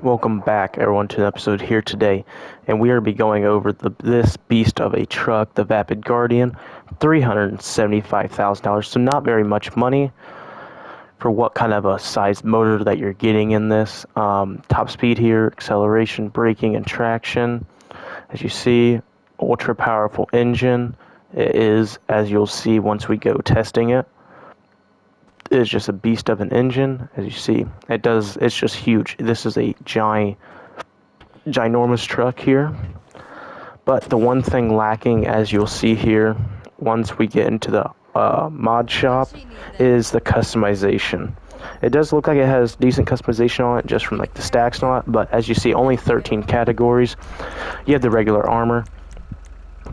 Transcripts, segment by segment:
Welcome back, everyone, to an episode here today, and we are be going over this beast of a truck, the Vapid Guardian, $375,000. So not very much money for what kind of a size motor that you're getting in this. Top speed here, acceleration, braking, and traction. As you see, ultra powerful engine. It is, as you'll see once we go testing it. Is just a beast of an engine. As you see, it's just huge. This is a ginormous truck here, but the one thing lacking, as you'll see here once we get into the mod shop, is the customization. It does look like it has decent customization on it just from like the stacks and all that, but as you see, only 13 categories. You have the regular armor,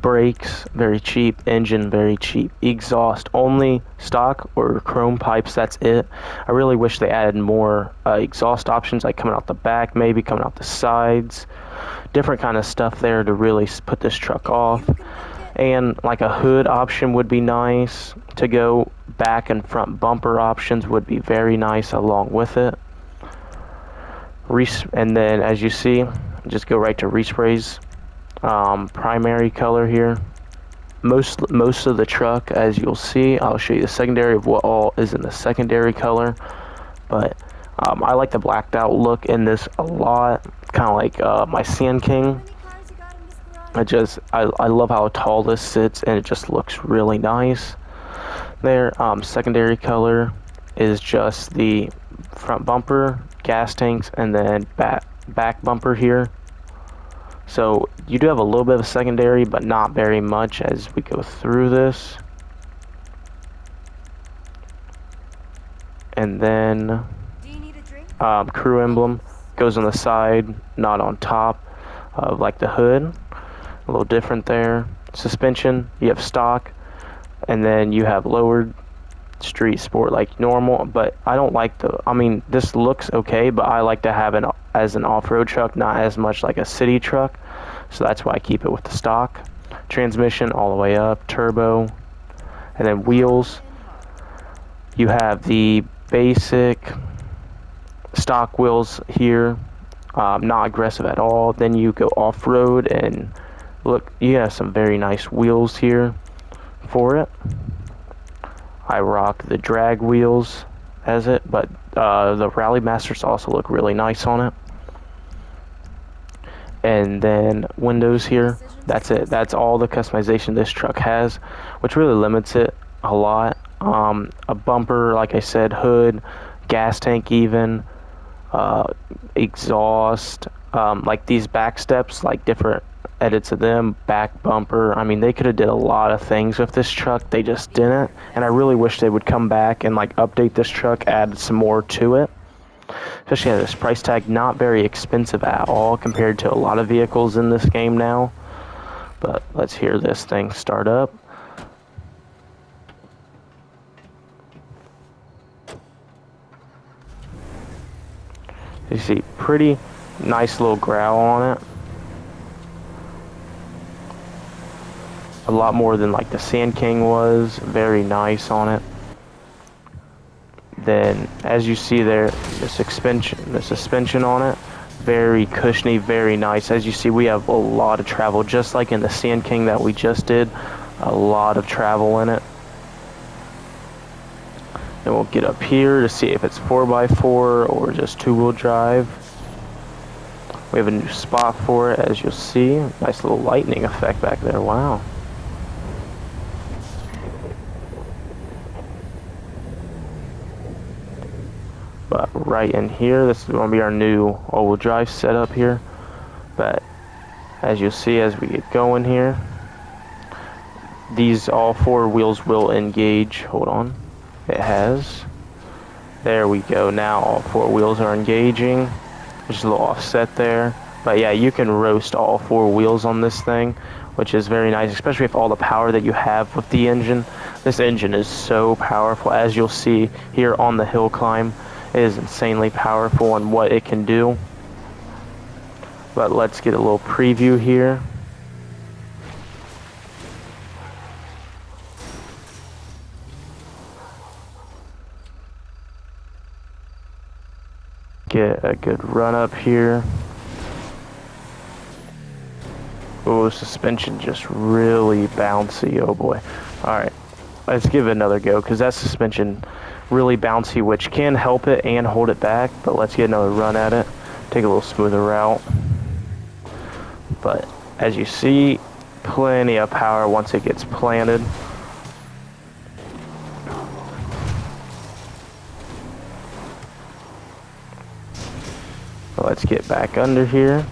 brakes very cheap, engine very cheap, exhaust only stock or chrome pipes, that's it. I really wish they added more exhaust options, like coming out the back, maybe coming out the sides, different kind of stuff there to really put this truck off. And like a hood option would be nice to go. Back and front bumper options would be very nice along with it. And then as you see, just go right to resprays. Primary color here, most of the truck, as you'll see. I'll show you the secondary of what all is in the secondary color, but I like the blacked out look in this a lot, kind of like my Sand King. I love how tall this sits, and it just looks really nice there. Secondary color is just the front bumper, gas tanks, and then back bumper here. So you do have a little bit of a secondary, but not very much as we go through this. And then crew emblem goes on the side, not on top of like the hood. A little different there. Suspension, you have stock, and then you have lowered, street sport like normal. But I don't like this looks okay, but I like to have it as an off-road truck, not as much like a city truck, so that's why I keep it with the stock. Transmission all the way up, turbo, and then wheels, you have the basic stock wheels here, not aggressive at all. Then you go off-road, and look, you have some very nice wheels here for it. I rock the drag wheels as it, but the Rally Masters also look really nice on it. And then windows here, that's it. That's all the customization this truck has, which really limits it a lot. A bumper, like I said, hood, gas tank even, exhaust, like these back steps, like different edits of them, back bumper. I mean, they could have did a lot of things with this truck, they just didn't, and I really wish they would come back and like update this truck, add some more to it, especially at this price tag. Not very expensive at all compared to a lot of vehicles in this game now. But let's hear this thing start up. You see, pretty nice little growl on it. A lot more than like the Sand King was. Very nice on it. Then, as you see there, the suspension on it, very cushiony, very nice. As you see, we have a lot of travel, just like in the Sand King that we just did. A lot of travel in it. Then we'll get up here to see if it's 4x4 or just two-wheel drive. We have a new spot for it, as you'll see. Nice little lightning effect back there. Wow. But right in here, this is going to be our new all-wheel drive setup here. But as you'll see as we get going here, these all four wheels will engage. Hold on. It has. There we go. Now all four wheels are engaging. There's a little offset there. But yeah, you can roast all four wheels on this thing, which is very nice, especially with all the power that you have with the engine. This engine is so powerful, as you'll see here on the hill climb. It is insanely powerful on what it can do. But let's get a little preview here. get a good run up here. Oh, suspension just really bouncy. Oh boy. Alright, let's give it another go, because that suspension really bouncy, which can help it and hold it back. But let's get another run at it. Take a little smoother route. But as you see, plenty of power once it gets planted. Let's get back under here,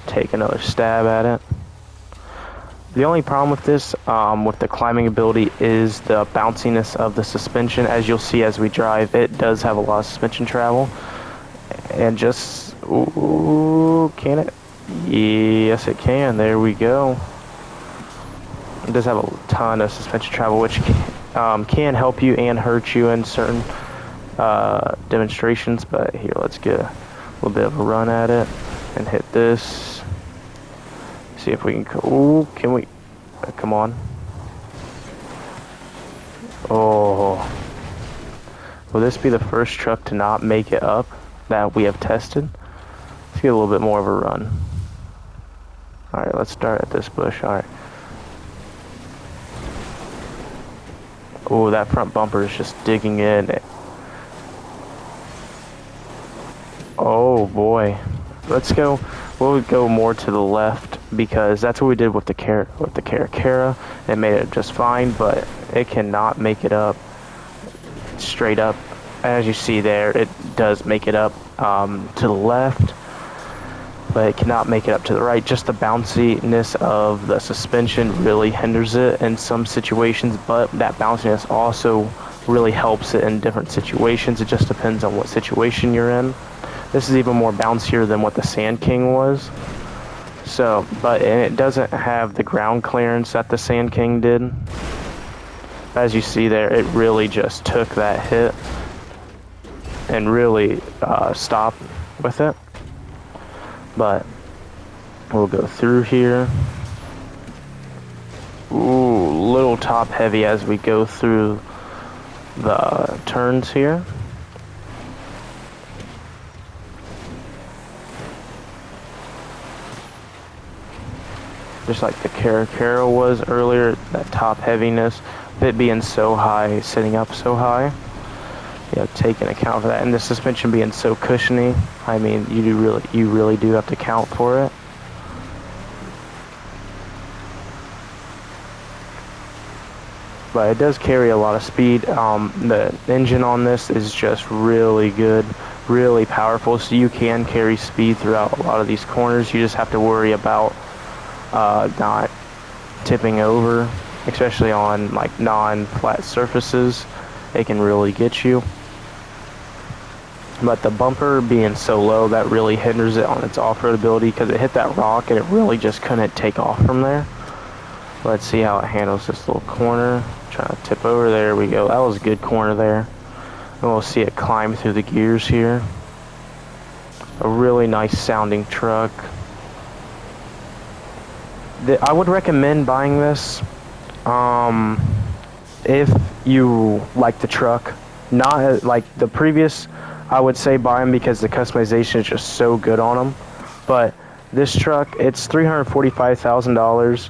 take another stab at it. The only problem with this, with the climbing ability, is the bounciness of the suspension. As you'll see as we drive, it does have a lot of suspension travel. And just, ooh, can it? Yes, it can. There we go. It does have a ton of suspension travel, which can help you and hurt you in certain demonstrations. But here, let's get a little bit of a run at it and hit this. See if we can. Ooh, can we? Come on. Oh, will this be the first truck to not make it up that we have tested? Let's get a little bit more of a run. All right, let's start at this bush. All right. Oh, that front bumper is just digging in. Oh boy, let's go. We'll go more to the left, because that's what we did with the Cara. It made it just fine, but it cannot make it up straight up. As you see there, it does make it up to the left, but it cannot make it up to the right. Just the bounciness of the suspension really hinders it in some situations, but that bounciness also really helps it in different situations. It just depends on what situation you're in. This is even more bouncier than what the Sand King was. So, and it doesn't have the ground clearance that the Sand King did. As you see there, it really just took that hit and really stopped with it. But we'll go through here. Ooh, little top heavy as we go through the turns here. Just like the Cara was earlier, that top heaviness, it being so high, sitting up so high, you know, taking account for that, and the suspension being so cushiony. I mean, you really do have to count for it. But it does carry a lot of speed. The engine on this is just really good, really powerful, so you can carry speed throughout a lot of these corners. You just have to worry about not tipping over, especially on like non-flat surfaces. It can really get you. But the bumper being so low, that really hinders it on its off-road ability, because it hit that rock and it really just couldn't take off from there. Let's see how it handles this little corner. Trying to tip over. There we go. That was a good corner there. And we'll see it climb through the gears here. A really nice sounding truck. I would recommend buying this if you like the truck. Not like the previous, I would say buy them because the customization is just so good on them. But this truck, it's $345,000.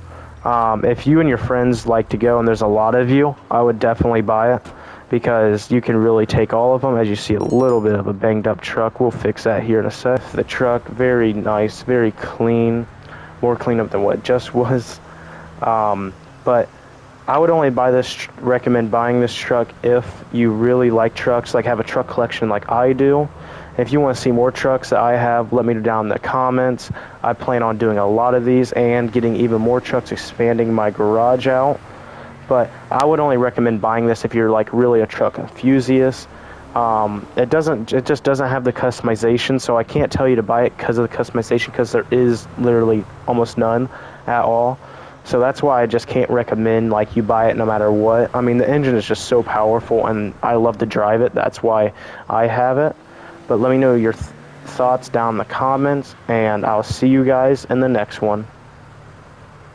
If you and your friends like to go, and there's a lot of you, I would definitely buy it, because you can really take all of them. As you see, a little bit of a banged up truck. We'll fix that here in a sec. The truck, very nice, very clean. More cleanup than what it just was. But I would only recommend buying this truck if you really like trucks, like have a truck collection like I do. If you want to see more trucks that I have, let me know down in the comments. I plan on doing a lot of these and getting even more trucks, expanding my garage out. But I would only recommend buying this if you're like really a truck enthusiast. It just doesn't have the customization, so I can't tell you to buy it because of the customization, because there is literally almost none at all. So that's why I just can't recommend like you buy it no matter what. I mean, the engine is just so powerful and I love to drive it. That's why I have it. But let me know your thoughts down in the comments, and I'll see you guys in the next one.